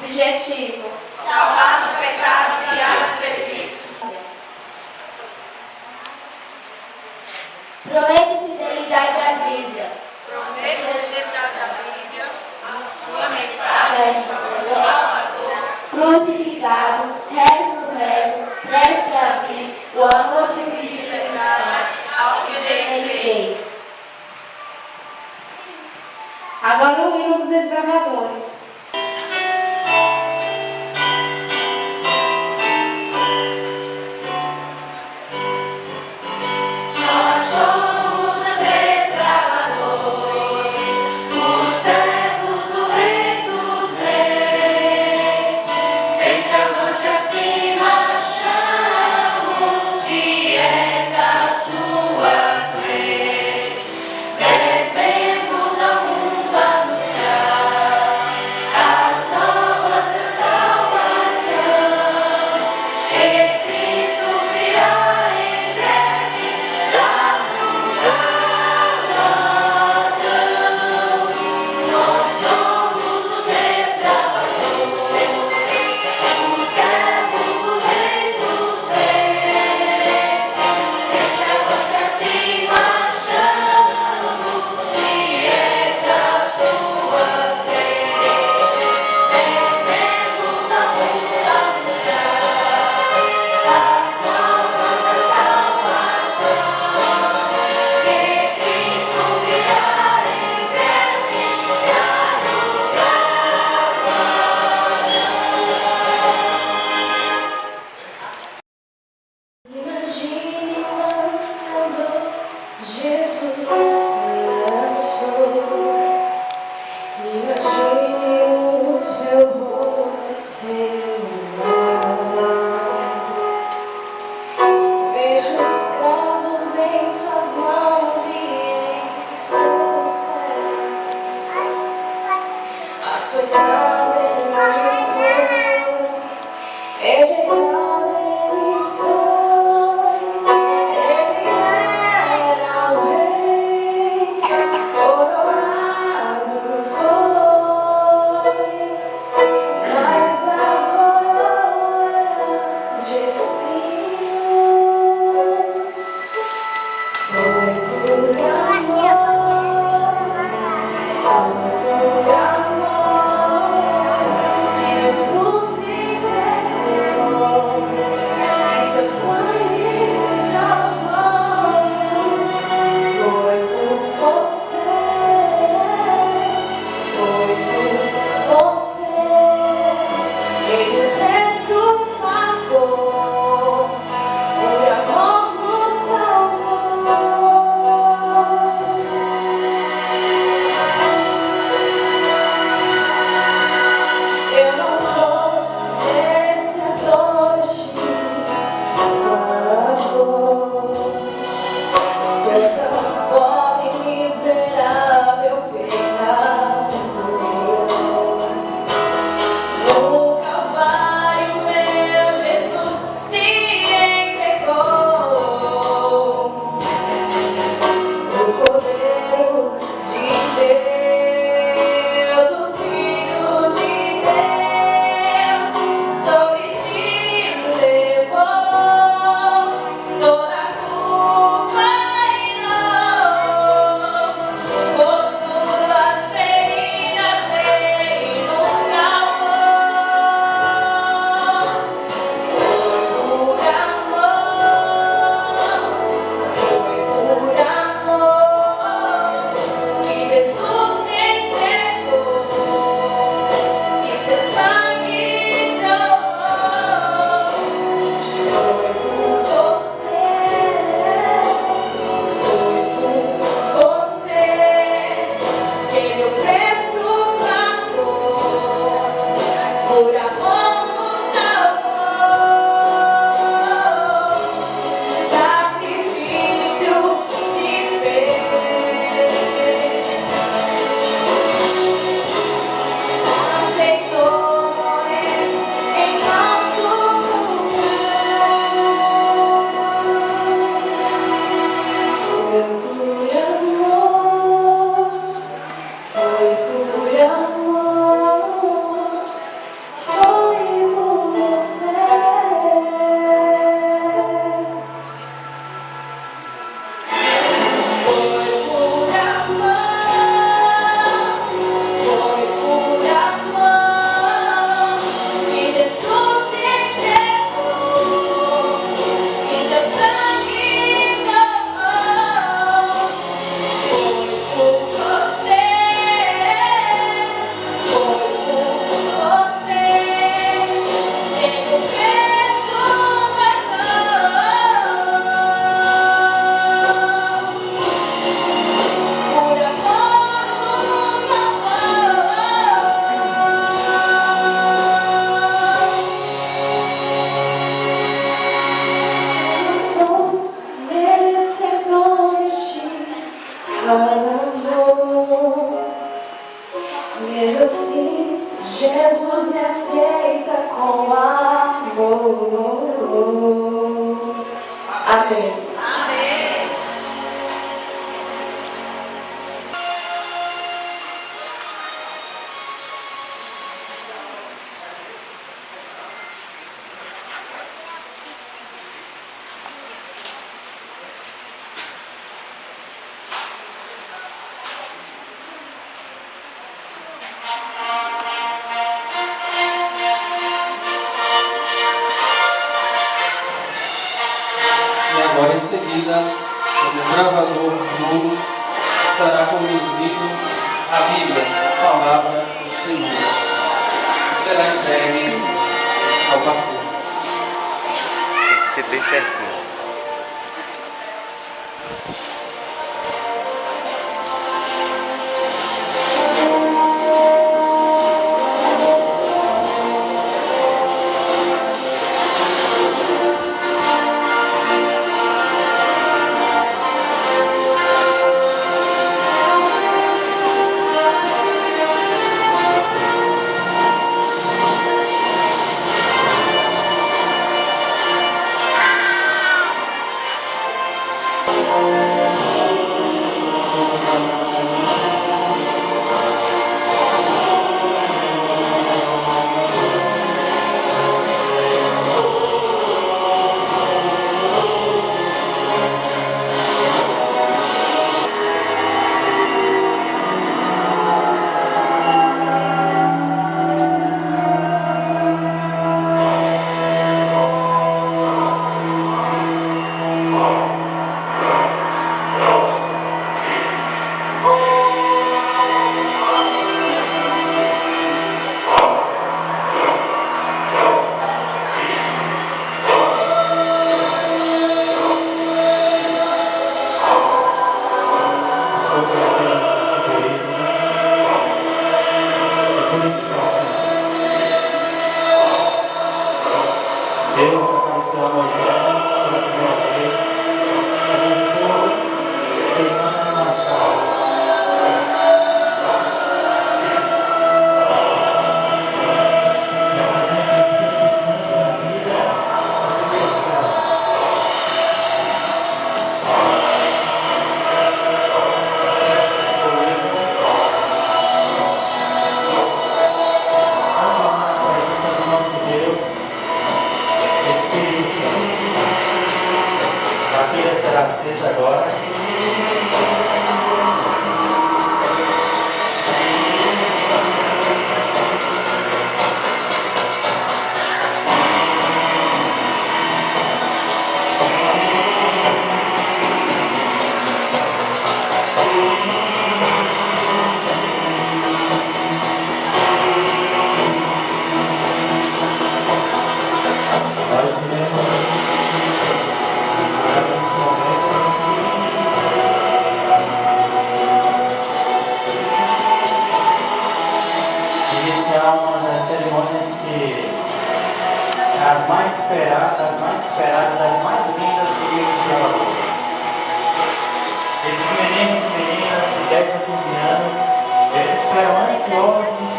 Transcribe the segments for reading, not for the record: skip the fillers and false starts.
Objetivo: salvar do pecado e guiar o serviço. prometo fidelidade à Bíblia. Prometo fidelidade à Bíblia, a sua mensagem do Salvador, Crucificado, ressurreto, prestes a vir, o amor de e Cristo liberdade aos que nele creem. Agora o hino dos desbravadores. Pois assim Jesus me aceita com amor. Amém. Amém. E agora em seguida, o desbravador Bruno estará conduzindo a Bíblia, a palavra do Senhor, e será entregue ao pastor. Tem que ser bem pertinho. Deus apareceu a Moisés pela primeira vez como um fogo queimando uma sarça. Representa o Espírito Santo na vida do cristão. Esse simbolismo aclamar a presença do nosso Deus. Espírito Santo. A pira será acesa agora. Nós iremos nesse momento iniciar uma das cerimônias que é as mais esperadas, das mais lindas do livro dos desbravadores. Esses meninos e meninas de 10 a 15 anos, eles esperam ansiosos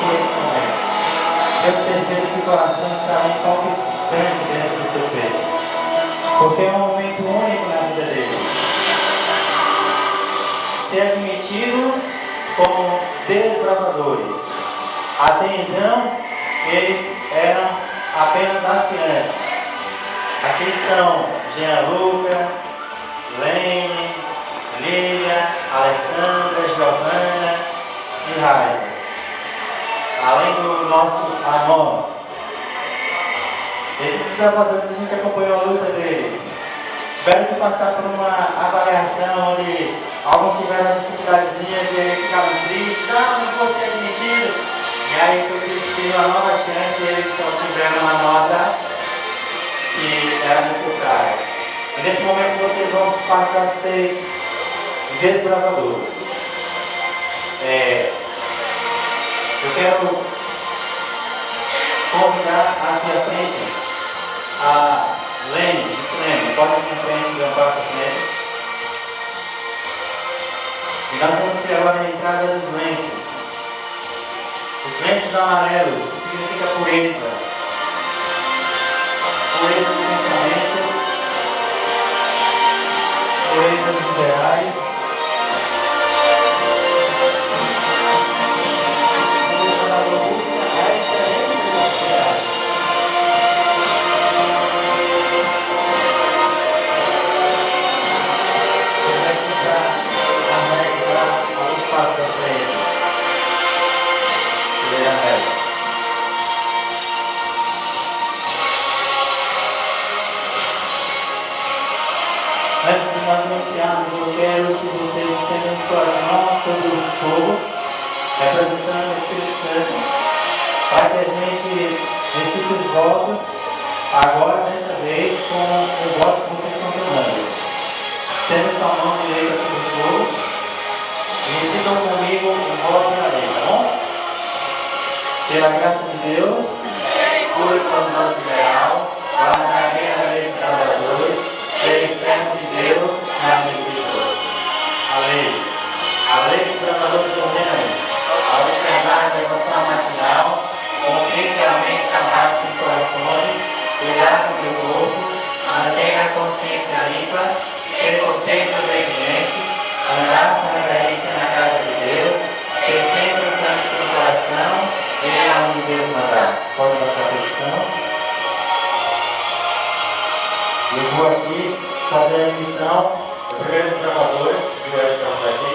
por esse momento. Tenho certeza que o coração estará em palpitante dentro do seu peito, porque é um momento único na vida deles. Ser admitidos como desbravadores. Até então, eles eram apenas aspirantes. Aqui estão Jean Lucas, Lene, Lília, Alessandra, Giovana e Raiza. Além do nosso Amos. Esses desbravadores, a gente acompanhou a luta deles. Tiveram que passar por uma avaliação onde alguns tiveram dificuldadezinhas e ficaram tristes. Não vou ser admitido. E aí foi pedido uma nova chance e eles só tiveram uma nota que era necessária. E nesse momento vocês vão passar a ser desbravadores. Eu quero convidar aqui à frente a Lene, pode vir à frente, dar um passo à frente. E nós vamos ter agora a entrada dos lenços. Os lenços amarelos, que significa pureza. Pureza de pensamentos, pureza dos ideais. O desbravador busca a excelência dos ideais. Ele vai ficar a regra, a luz passa para ele. Ele é a regra. Antes de nós iniciarmos, eu quero que vocês estendam suas mãos sobre o fogo, representando o Espírito Santo, para que a gente recite os votos, agora dessa vez, com o voto que vocês estão tomando. Estendam sua mão direita sobre o fogo e recitam comigo o voto da lei, tá bom? Pela graça de Deus, por nosso ideal, guardarei a lei dos salvadores, ser servo de Deus na mente de todos. A lei dos desbravadores ordena, ao observar a devoção matinal, cumprir fielmente a pacto de corações, cuidar do meu corpo, manter a consciência limpa, ser cortês e obediente, andar com reverência na casa de Deus, ter sempre um cântico no coração e aonde Deus mandar. Pode baixar a posição. Eu vou aqui fazer a admissão dos primeiros desbravadores, que vai estar aqui.